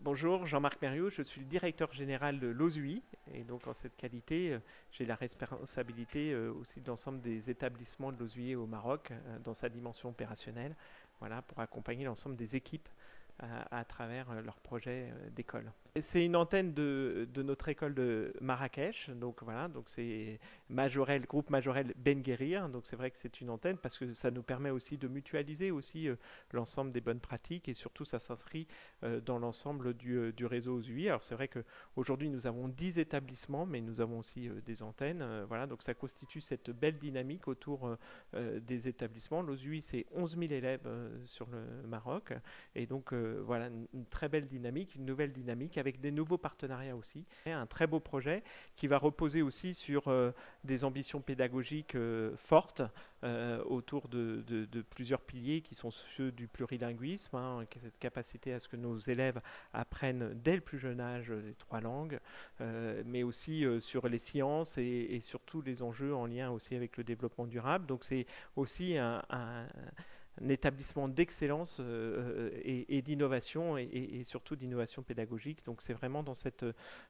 Bonjour, Jean-Marc Mériot, je suis le directeur général de l'OSUI et donc en cette qualité, j'ai la responsabilité aussi de l'ensemble des établissements de l'OSUI au Maroc dans sa dimension opérationnelle, voilà, pour accompagner l'ensemble des équipes à travers leurs projets d'école. C'est une antenne de notre école de Marrakech, donc voilà, donc c'est Majorel, groupe Majorel Ben Guérir, donc c'est vrai que c'est une antenne parce que ça nous permet aussi de mutualiser aussi l'ensemble des bonnes pratiques et surtout ça s'inscrit dans l'ensemble du réseau OSUI. Alors c'est vrai qu'aujourd'hui nous avons 10 établissements, mais nous avons aussi des antennes, voilà, donc ça constitue cette belle dynamique autour des établissements. L'OSUI c'est 11 000 élèves sur le Maroc et donc voilà une très belle dynamique, une nouvelle dynamique avec des nouveaux partenariats aussi. Et un très beau projet qui va reposer aussi sur des ambitions pédagogiques fortes autour de plusieurs piliers qui sont ceux du plurilinguisme, hein, cette capacité à ce que nos élèves apprennent dès le plus jeune âge les trois langues, mais aussi sur les sciences et surtout les enjeux en lien aussi avec le développement durable. Donc c'est aussi un établissement d'excellence et d'innovation et surtout d'innovation pédagogique. Donc c'est vraiment dans cette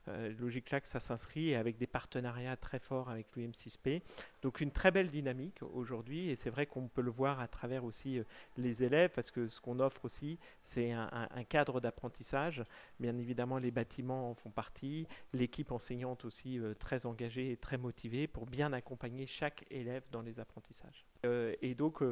logique-là que ça s'inscrit et avec des partenariats très forts avec l'UM6P. Donc une très belle dynamique aujourd'hui et c'est vrai qu'on peut le voir à travers aussi les élèves parce que ce qu'on offre aussi c'est un cadre d'apprentissage. Bien évidemment les bâtiments en font partie, l'équipe enseignante aussi très engagée et très motivée pour bien accompagner chaque élève dans les apprentissages. Et donc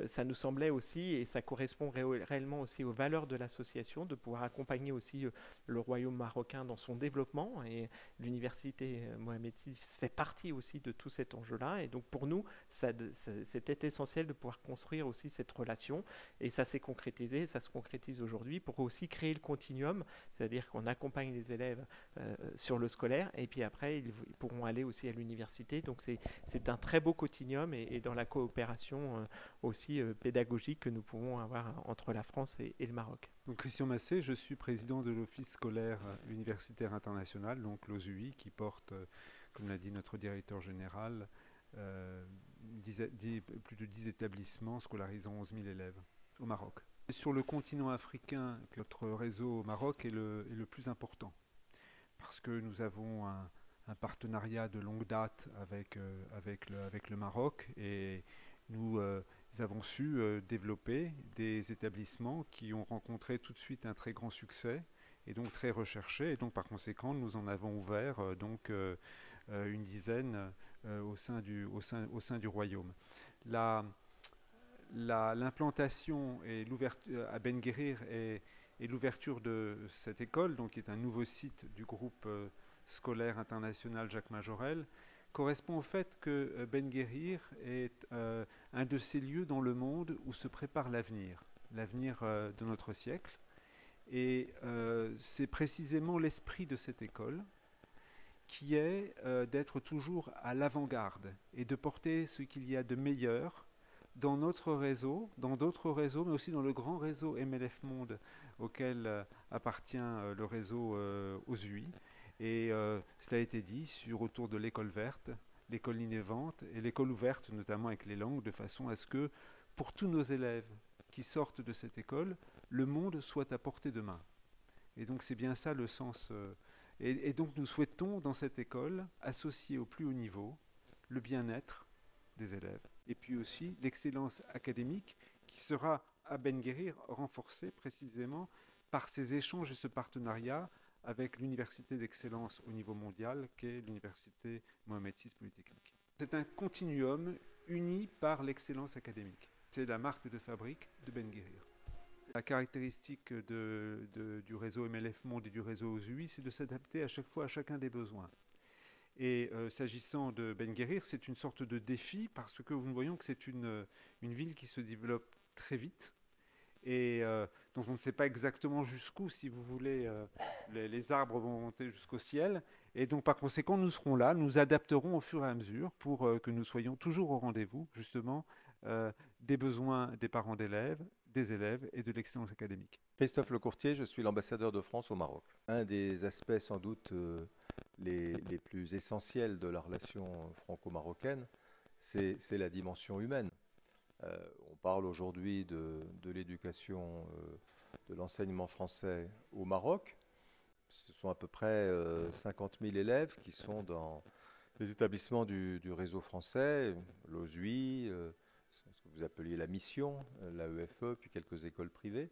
ça nous semblait aussi, et ça correspond réellement aussi aux valeurs de l'association, de pouvoir accompagner aussi le royaume marocain dans son développement. Et l'université Mohamed VI fait partie aussi de tout cet enjeu-là. Et donc pour nous, c'était essentiel de pouvoir construire aussi cette relation. Et ça s'est concrétisé, ça se concrétise aujourd'hui pour aussi créer le continuum, c'est-à-dire qu'on accompagne les élèves sur le scolaire et puis après ils pourront aller aussi à l'université. Donc c'est un très beau continuum et dans la coopération aussi pédagogique que nous pouvons avoir entre la France et le Maroc. Donc Christian Massé, je suis président de l'Office scolaire universitaire international, donc l'OSUI, qui porte, comme l'a dit notre directeur général, plus de 10 établissements scolarisant 11 000 élèves au Maroc. C'est sur le continent africain que notre réseau au Maroc est le plus important, parce que nous avons un partenariat de longue date avec le Maroc et nous avons su développer des établissements qui ont rencontré tout de suite un très grand succès et donc très recherchés. Et donc par conséquent, nous en avons ouvert une dizaine au sein du royaume. L'implantation et l'ouverture à Ben Guérir et l'ouverture de cette école, donc qui est un nouveau site du groupe scolaire international Jacques Majorel, correspond au fait que Ben Guérir est un de ces lieux dans le monde où se prépare l'avenir de notre siècle. Et c'est précisément l'esprit de cette école qui est d'être toujours à l'avant-garde et de porter ce qu'il y a de meilleur dans notre réseau, dans d'autres réseaux, mais aussi dans le grand réseau MLF Monde auquel appartient le réseau OSUI. Et cela a été dit autour de l'école verte, l'école innovante et l'école ouverte, notamment avec les langues, de façon à ce que pour tous nos élèves qui sortent de cette école, le monde soit à portée de main. Et donc c'est bien ça le sens. Et donc nous souhaitons dans cette école associer au plus haut niveau le bien-être des élèves et puis aussi l'excellence académique qui sera à Ben Guérir renforcée précisément par ces échanges et ce partenariat avec l'université d'excellence au niveau mondial qu'est l'université Mohamed VI Polytechnique. C'est un continuum uni par l'excellence académique. C'est la marque de fabrique de Ben Guérir. La caractéristique du réseau MLF Monde et du réseau OSUI, c'est de s'adapter à chaque fois à chacun des besoins. Et s'agissant de Ben Guérir, c'est une sorte de défi parce que nous voyons que c'est une ville qui se développe très vite. Et donc on ne sait pas exactement jusqu'où, si vous voulez, les arbres vont monter jusqu'au ciel. Et donc par conséquent, nous serons là, nous adapterons au fur et à mesure pour que nous soyons toujours au rendez-vous, justement, des besoins des parents d'élèves, des élèves et de l'excellence académique. Christophe Lecourtier, je suis l'ambassadeur de France au Maroc. Un des aspects sans doute les plus essentiels de la relation franco-marocaine, c'est la dimension humaine. On parle aujourd'hui de l'éducation, de l'enseignement français au Maroc, ce sont à peu près 50 000 élèves qui sont dans les établissements du réseau français, l'OSUI, ce que vous appeliez la mission, l'AEFE, puis quelques écoles privées.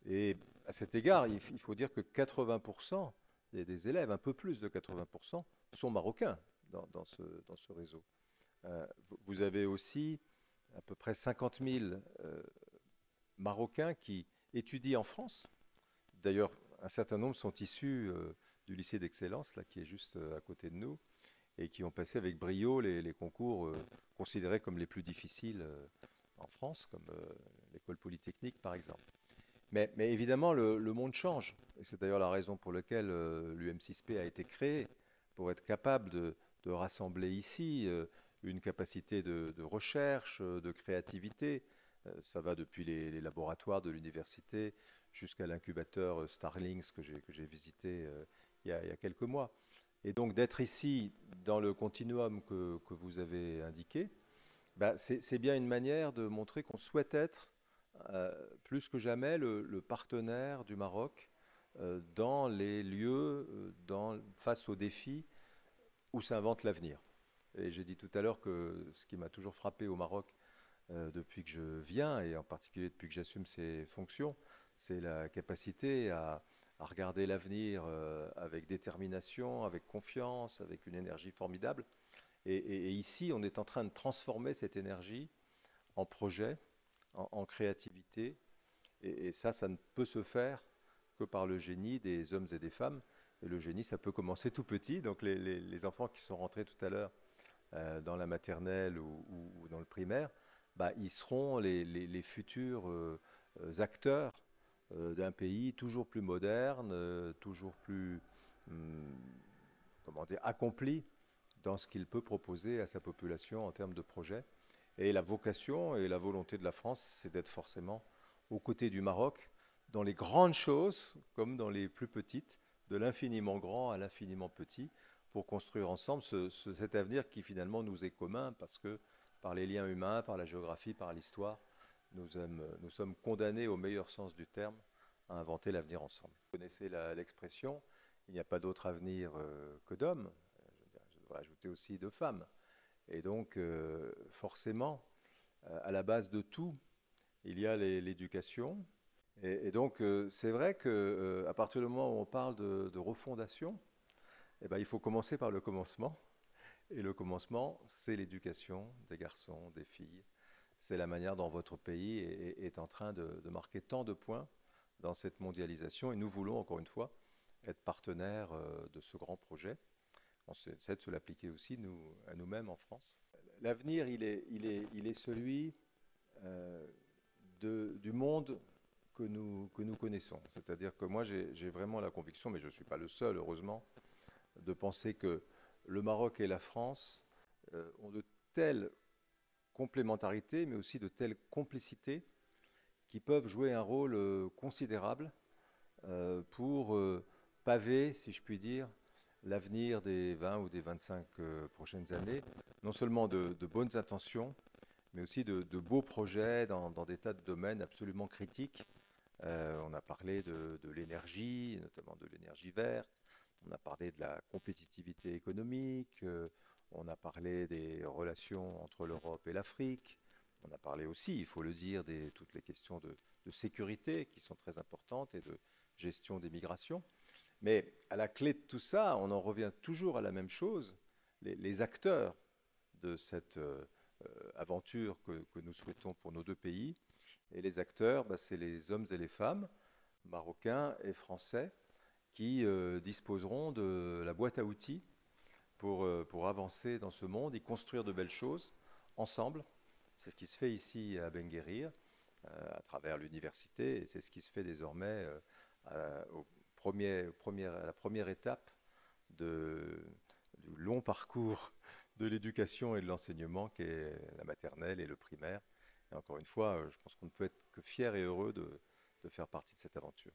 Et à cet égard, il faut dire que 80% des élèves, un peu plus de 80%, sont marocains dans ce réseau. Vous avez aussi à peu près 50 000 Marocains qui étudient en France. D'ailleurs, un certain nombre sont issus du lycée d'excellence, là, qui est juste à côté de nous, et qui ont passé avec brio les concours considérés comme les plus difficiles en France, comme l'école polytechnique, par exemple. Mais évidemment, le monde change. Et c'est d'ailleurs la raison pour laquelle l'UM6P a été créé, pour être capable de rassembler ici une capacité de recherche, de créativité. Ça va depuis les laboratoires de l'université jusqu'à l'incubateur Starlings que j'ai visité il y a quelques mois. Et donc d'être ici dans le continuum que vous avez indiqué, bah, c'est bien une manière de montrer qu'on souhaite être plus que jamais le partenaire du Maroc dans les lieux, face aux défis où s'invente l'avenir. Et j'ai dit tout à l'heure que ce qui m'a toujours frappé au Maroc depuis que je viens, et en particulier depuis que j'assume ces fonctions, c'est la capacité à regarder l'avenir avec détermination, avec confiance, avec une énergie formidable. Et ici, on est en train de transformer cette énergie en projet, en créativité. Et ça ne peut se faire que par le génie des hommes et des femmes. Et le génie, ça peut commencer tout petit. Donc les enfants qui sont rentrés tout à l'heure dans la maternelle ou dans le primaire, bah, ils seront les futurs acteurs d'un pays toujours plus moderne, toujours plus comment dire, accompli dans ce qu'il peut proposer à sa population en termes de projets. Et la vocation et la volonté de la France, c'est d'être forcément aux côtés du Maroc dans les grandes choses comme dans les plus petites, de l'infiniment grand à l'infiniment petit, pour construire ensemble cet avenir qui finalement nous est commun parce que par les liens humains, par la géographie, par l'histoire, nous sommes condamnés au meilleur sens du terme à inventer l'avenir ensemble. Vous connaissez l'expression, il n'y a pas d'autre avenir que d'hommes, je devrais ajouter aussi de femmes. Et donc, forcément, à la base de tout, il y a l'éducation. Et donc, c'est vrai qu'à partir du moment où on parle de refondation, eh ben, il faut commencer par le commencement. Et le commencement, c'est l'éducation des garçons, des filles. C'est la manière dont votre pays est en train de marquer tant de points dans cette mondialisation. Et nous voulons, encore une fois, être partenaires de ce grand projet. On essaie de se l'appliquer aussi à nous-mêmes en France. L'avenir, il est celui du monde que nous connaissons. C'est-à-dire que moi, j'ai vraiment la conviction, mais je ne suis pas le seul, heureusement, de penser que le Maroc et la France ont de telles complémentarités, mais aussi de telles complicités qui peuvent jouer un rôle considérable pour paver, si je puis dire, l'avenir des 20 ou des 25 prochaines années, non seulement de bonnes intentions, mais aussi de beaux projets dans des tas de domaines absolument critiques. On a parlé de l'énergie, notamment de l'énergie verte, on a parlé de la compétitivité économique, on a parlé des relations entre l'Europe et l'Afrique, on a parlé aussi, il faut le dire, de toutes les questions de sécurité qui sont très importantes et de gestion des migrations. Mais à la clé de tout ça, on en revient toujours à la même chose. Les acteurs de cette aventure que nous souhaitons pour nos deux pays, et les acteurs, bah, c'est les hommes et les femmes, marocains et français, qui disposeront de la boîte à outils pour avancer dans ce monde et construire de belles choses ensemble. C'est ce qui se fait ici à Ben Guerir, à travers l'université, et c'est ce qui se fait désormais à la première étape du long parcours de l'éducation et de l'enseignement qu'est la maternelle et le primaire. Et encore une fois, je pense qu'on ne peut être que fier et heureux de faire partie de cette aventure.